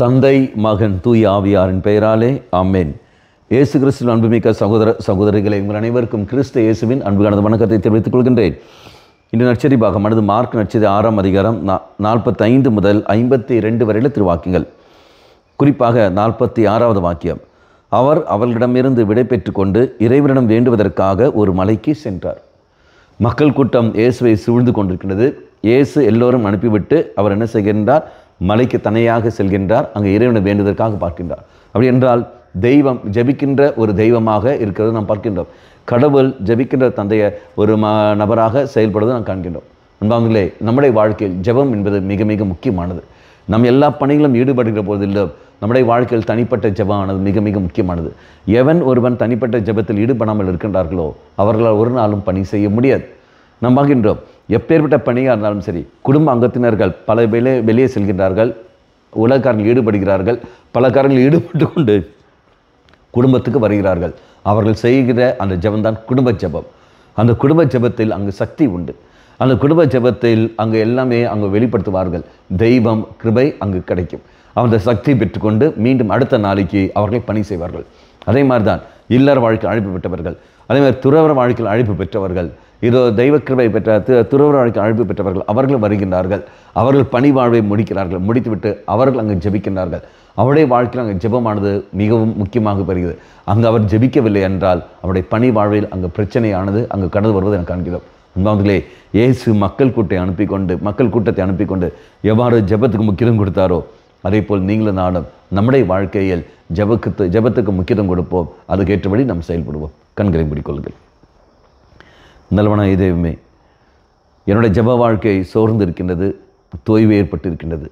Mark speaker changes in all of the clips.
Speaker 1: தந்தை மகன் தூய் ஆவியாரின் பெயராலே ஆமென். இயேசு கிறிஸ்துவின் அன்புமிக்க சகோதர சகோதரிகளை உங்கள் அனைவருக்கும் கிறிஸ்து இயேசுவின் அன்புகானது வணக்கத்தை தெரிவித்துக் கொள்கின்றேன். இன்று நற்செய்தி பாகமானது மார்க் நற்செய்தி 6ஆம் அதிகாரம் 45 முதல் 52 வரையில திருவாக்கியங்கள். குறிப்பாக 46வது வாக்கியம். அவர் அவர்களிடமிருந்து விடை பெற்று கொண்டு இறைவனிடம் வேண்டுவதற்காக ஒரு மலைக்கு சென்றார். மக்கள் கூட்டம் இயேசுவை சூழ்ந்து கொண்டிருக்கின்றது. இயேசு எல்லோரும் அனுப்பிவிட்டு அவர் என்ன செய்கின்றார்? மலைக்கு தனியாக செல்கின்றார். அங்கே இறைவனை வேண்டுவதற்காக பார்க்கின்றார். அப்படி என்றால் தெய்வம் ஜெபிக்கின்ற ஒரு தெய்வமாக இருக்கிறது நாம் பார்க்கின்றோம். கடவுள் ஜெபிக்கின்ற தந்தைய ஒரு நபராக செயல்படுவதை நாம் காண்கின்றோம். அன்பாங்களே, நம்முடைய வாழ்க்கையில் ஜெபம் என்பது மிக மிக முக்கியமானது. நம் எல்லா பணிகளும் ஈடுபடுகிற போதிலும் நம்முடைய வாழ்க்கையில் தனிப்பட்ட ஜெபமானது மிக மிக முக்கியமானது. எவன் ஒருவன் தனிப்பட்ட ஜெபத்தில் ஈடுபடாமல் இருக்கின்றார்களோ அவர்களால் ஒரு நாளும் பணி செய்ய முடியாது. நாம் பார்க்கின்றோம், எப்பேற்பட்ட பணியாக இருந்தாலும் சரி, குடும்ப அங்கத்தினர்கள் பல வெளியே செல்கின்றார்கள், உலகக்காரர்கள் ஈடுபடுகிறார்கள், பல காரர்கள் ஈடுபட்டு கொண்டு குடும்பத்துக்கு வருகிறார்கள். அவர்கள் செய்கிற அந்த ஜெபம்தான் குடும்ப ஜெபம். அந்த குடும்ப ஜெபத்தில் அங்கு சக்தி உண்டு. அந்த குடும்ப ஜெபத்தில் அங்கு எல்லாமே அங்கு வெளிப்படுத்துவார்கள். தெய்வம் கிருபை அங்கு கிடைக்கும். அந்த சக்தி பெற்றுக்கொண்டு மீண்டும் அடுத்த நாளைக்கு அவர்கள் பணி செய்வார்கள். அதே மாதிரி தான் இல்லற வாழ்க்கையில் அழைப்பு பெற்றவர்கள், அதே மாதிரி துறவற வாழ்க்கையில் அழைப்பு பெற்றவர்கள், இதோ தெய்வ கிருபை பெற்ற துறவற வாழ்க்கையில் அழைப்பு பெற்றவர்கள் அவர்கள் வருகின்றார்கள். அவர்கள் பணி வாழ்வை முடிக்கிறார்கள். முடித்துவிட்டு அவர்கள் அங்கு ஜெபிக்கின்றார்கள். அவருடைய வாழ்க்கையில் அங்கு ஜெபமானது மிகவும் முக்கியமாக பெறுகிறது. அங்கு அவர் ஜெபிக்கவில்லை என்றால் அவருடைய பணி வாழ்வில் அங்கு பிரச்சனையானது அங்கு கடந்து வருவதை நான் காண்கிறோம். அன்பார்களே, இயேசு மக்கள் கூட்டத்தை அனுப்பி கொண்டு எவ்வாறு ஜெபத்துக்கு முக்கியத்துவம் கொடுத்தாரோ அதே போல் நீங்களும் நானும் நம்முடைய வாழ்க்கையில் ஜெபத்துக்கு முக்கியத்துவம் கொடுப்போம். அதுக்கேற்றபடி நாம் செயல்படுவோம். கண்களை மூடிக்கொள்ளுங்கள். நல்லவனாய் தெய்வமே, என்னுடைய ஜெப வாழ்க்கை சோர்ந்து இருக்கின்றது, தோய்வு ஏற்பட்டு இருக்கின்றது.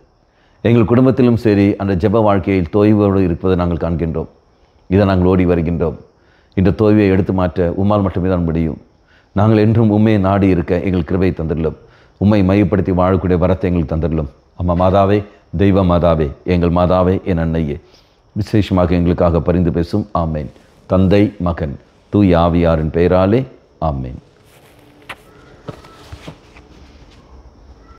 Speaker 1: எங்கள் குடும்பத்திலும் சரி அந்த ஜெப வாழ்க்கையில் தோய்வோடு இருப்பதை நாங்கள் காண்கின்றோம். இதை நாங்கள் ஓடி வருகின்றோம். இந்த தோய்வை எடுத்து மாற்ற உம்மால் மட்டுமே தான் முடியும். நாங்கள் என்றும் உண்மையை நாடி இருக்க எங்கள் கிருபை தந்துள்ளோம். உண்மை மையப்படுத்தி வாழக்கூடிய வரத்தை எங்களுக்கு தந்துள்ளோம். அம்மா மாதாவே, தெய்வ மாதாவே, எங்கள் மாதாவே, என் அன்னையே, விசேஷமாக எங்களுக்காக பரிந்து பேசும். ஆமேன். தந்தை மகன் தூய் ஆவியாரின் பெயராலே ஆமேன்.